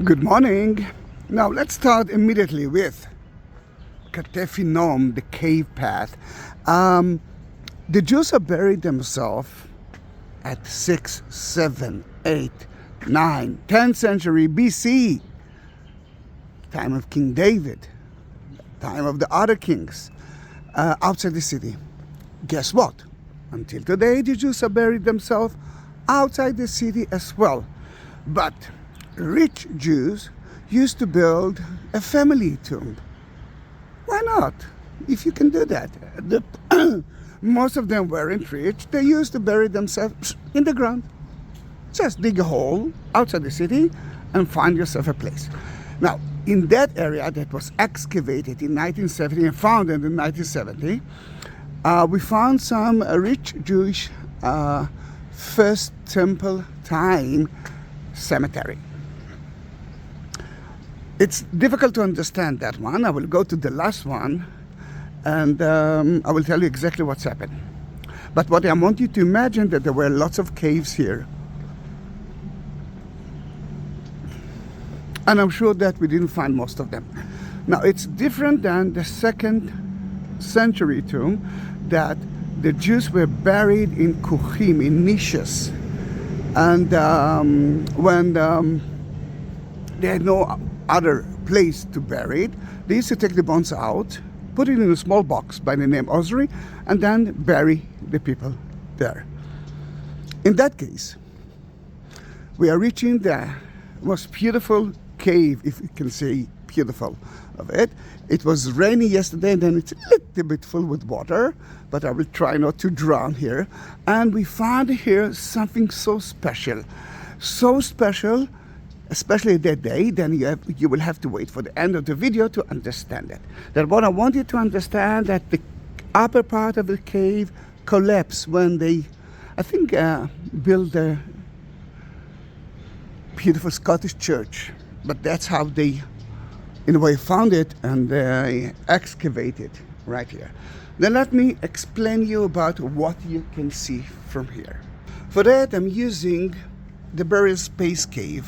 Good morning. Now let's start immediately with Ketef Hinnom, the cave path. The Jews have buried themselves at 6, 7, 8, 9, 10th century BC, time of King David, time of the other kings, outside the city. Guess what? Until today, the Jews have buried themselves outside the city as well. But rich Jews used to build a family tomb. Why not? If you can do that. Most of them weren't rich. They used to bury themselves in the ground. Just dig a hole outside the city and find yourself a place. Now, in that area that was excavated in 1970 and founded in 1970, we found some rich Jewish First Temple time cemetery. It's difficult to understand that one. I will go to the last one and I will tell you exactly what's happened. But what I want you to imagine that there were lots of caves here. And I'm sure that we didn't find most of them. Now, it's different than the 2nd century tomb that the Jews were buried in kuchim, in niches. And when they had no other place to bury it, they used to take the bones out, put it in a small box by the name ossuary, and then bury the people there. In that case, we are reaching the most beautiful cave, if you can say beautiful, of it. It was rainy yesterday, and then it's a little bit full with water, but I will try not to drown here. And we found here something so special, especially that day. Then you will have to wait for the end of the video to understand it. That what I want you to understand, that the upper part of the cave collapsed when they, I think, built a beautiful Scottish church. But that's how they, in a way, found it, and they excavated right here. Then let me explain you about what you can see from here. For that, I'm using the burial space cave.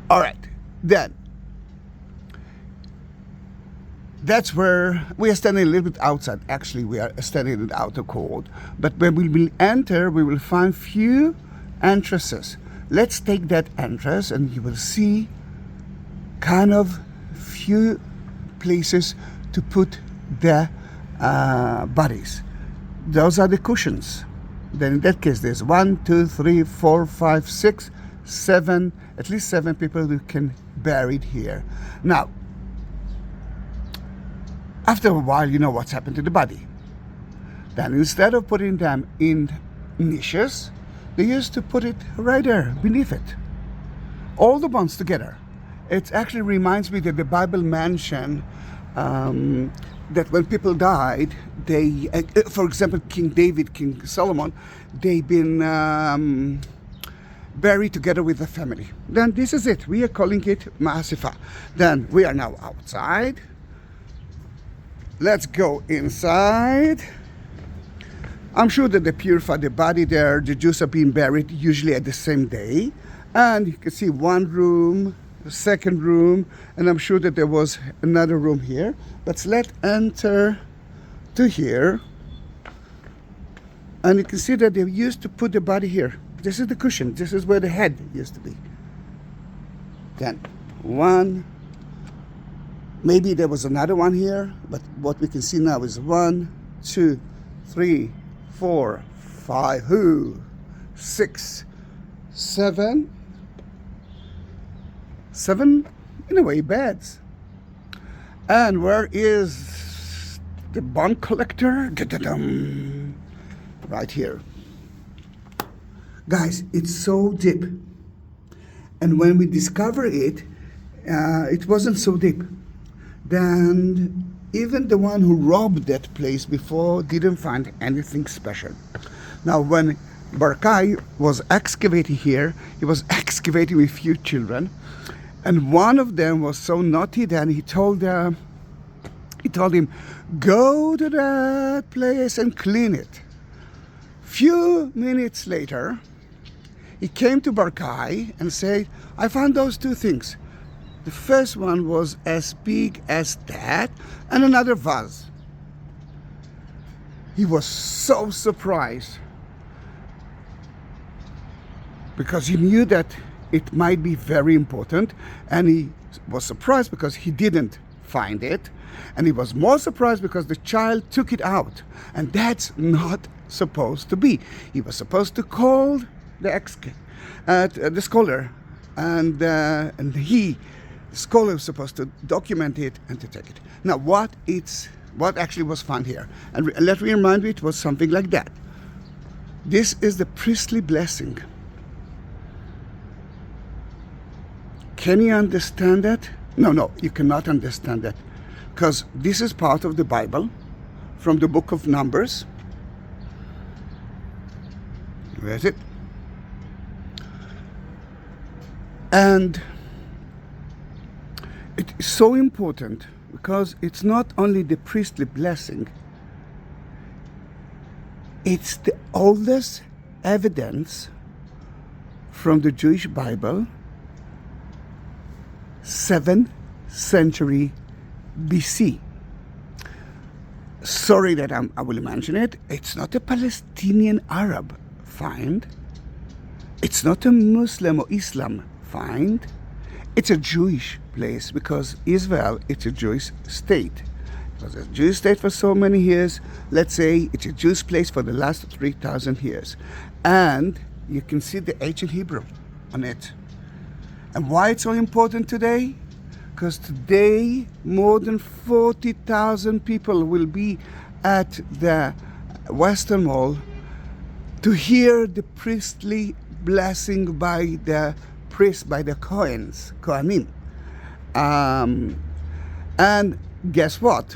All right, then that's where we are standing a little bit outside. Actually, we are standing in the outer court. But when we will enter, we will find few entrances. Let's take that entrance, and you will see kind of few places to put the bodies. Those are the cushions. Then in that case, there's 1, 2, 3, 4, 5, 6, 7, at least 7 people who can buried here. Now, after a while, you know what's happened to the body. Then instead of putting them in niches, they used to put it right there beneath it. All the bones together. It actually reminds me that the Bible mentioned that when people died, they, for example, King David, King Solomon, they've been buried together with the family. Then this is it. We are calling it Ma'asifah. Then we are now outside. Let's go inside. I'm sure that they purify the body there. The Jews are being buried usually at the same day. And you can see one room, a second room, and I'm sure that there was another room here. But let's enter to here. And you can see that they used to put the body here. This is the cushion. This is where the head used to be. Then one. Maybe there was another one here, but what we can see now is 1, 2, 3, 4, 5, 6, 7. 7, in a way, beds. And where is the bone collector? Da-da-dum. Right here. Guys, it's so deep. And when we discover it, it wasn't so deep. Then even the one who robbed that place before didn't find anything special. Now, when Barkai was excavating here, he was excavating with few children, and one of them was so naughty that he told him, go to that place and clean it. Few minutes later, He came to Barkai and said, I found those two things. The first one was as big as that, and another vase. He was so surprised because he knew that it might be very important, and he was surprised because he didn't find it, and he was more surprised because the child took it out, and that's not supposed to be. He was supposed to call the scholar, and the scholar was supposed to document it and to take it. Now, what actually was found here? And let me remind you, it was something like that. This is the priestly blessing. Can you understand that? No, you cannot understand that, because this is part of the Bible from the book of Numbers. Where is it? And it is so important because it's not only the priestly blessing, it's the oldest evidence from the Jewish Bible, 7th century BC. Sorry that I will mention it. It's not a Palestinian Arab find. It's not a Muslim or Islam find. It's a Jewish place, because Israel, it's a Jewish state. It was a Jewish state for so many years. Let's say it's a Jewish place for the last 3,000 years. And you can see the ancient Hebrew on it. And why it's so important today? Because today more than 40,000 people will be at the Western Wall to hear the priestly blessing by the priests, by the Kohanim. And guess what?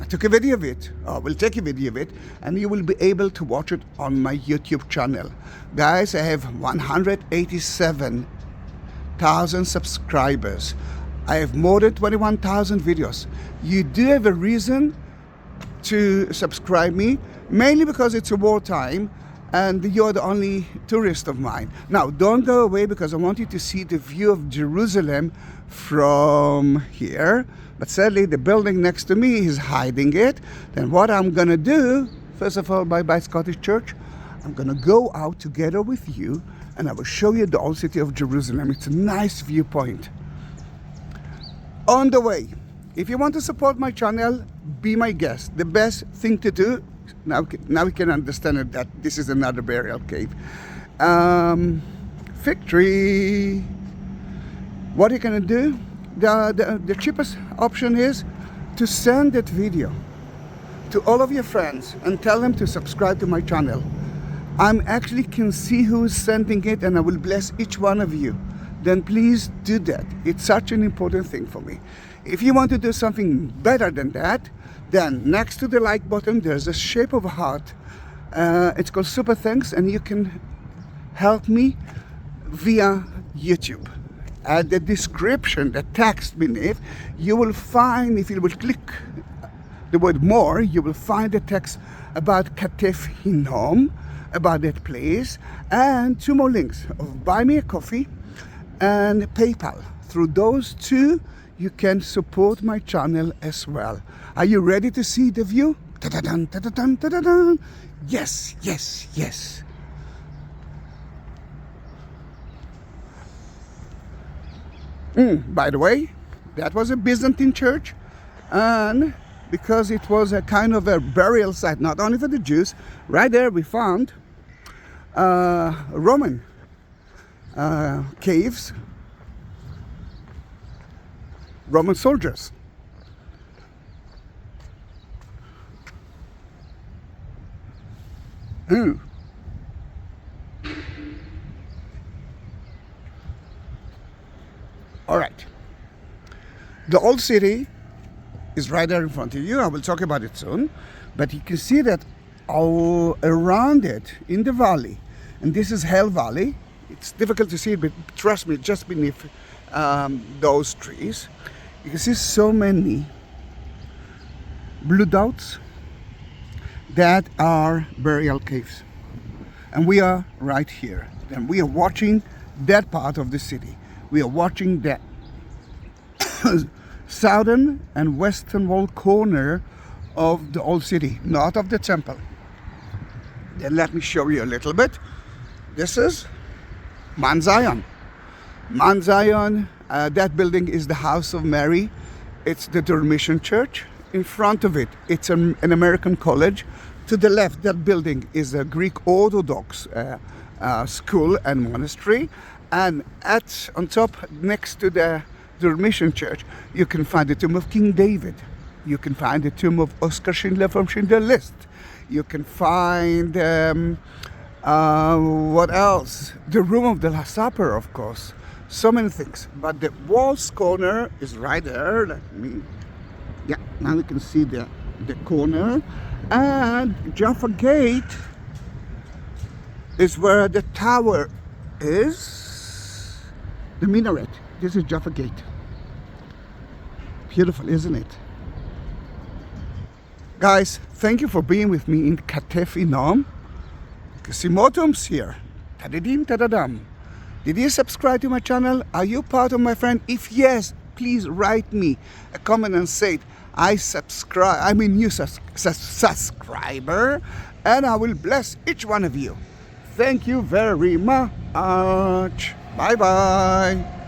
I took a video of it. I will take a video of it, and you will be able to watch it on my YouTube channel. Guys, I have 187,000 subscribers. I have more than 21,000 videos. You do have a reason to subscribe me, mainly because it's a wartime and you're the only tourist of mine. Now, don't go away, because I want you to see the view of Jerusalem from here. But sadly, the building next to me is hiding it. Then what I'm gonna do, first of all, bye-bye Scottish Church. I'm gonna go out together with you, and I will show you the old city of Jerusalem. It's a nice viewpoint. On the way, if you want to support my channel, be my guest. The best thing to do, now we can understand it, that this is another burial cave. Fig tree. What you're gonna do, the cheapest option is to send that video to all of your friends and tell them to subscribe to my channel. I actually can see who is sending it, and I will bless each one of you. Then please do that. It's such an important thing for me. If you want to do something better than that, then next to the like button there's a shape of a heart. It's called Super Thanks, and you can help me via YouTube. At the description, the text beneath, you will find, if you will click the word more, you will find the text about Ketef Hinnom, about that place, and 2 more links of Buy Me a Coffee and PayPal. Through those 2, you can support my channel as well. Are you ready to see the view? Ta-da-dun, ta-da-dun, ta-da-dun. Yes, yes, yes. By the way, that was a Byzantine church, and because it was a kind of a burial site, not only for the Jews, right there we found Roman caves, Roman soldiers. All right. The old city is right there in front of you. I will talk about it soon. But you can see that all around it in the valley, and this is Hell Valley. It's difficult to see it, but trust me, just beneath those trees, you can see so many blue dots that are burial caves. And we are right here. And we are watching that part of the city. We are watching that southern and western wall corner of the old city, north of the temple. Then let me show you a little bit. This is Mount Zion. Mount Zion, that building is the House of Mary. It's the Dormition Church. In front of it, it's an American college. To the left, that building is a Greek Orthodox school and monastery. And on top, next to the Dormition Church, you can find the tomb of King David. You can find the tomb of Oskar Schindler from Schindler's List. You can find, what else? The room of the Last Supper, of course. So many things. But the walls corner is right there. Now you can see the corner. And Jaffa Gate is where the tower is. The minaret. This is Jaffa Gate. Beautiful, isn't it? Guys, thank you for being with me in Ketef Hinnom. See more tombs here. Tadadim, tadadam. Did you subscribe to my channel? Are you part of my friend? If yes, please write me a comment and say I subscribe. I'm a new subscriber, and I will bless each one of you. Thank you very much. Bye bye.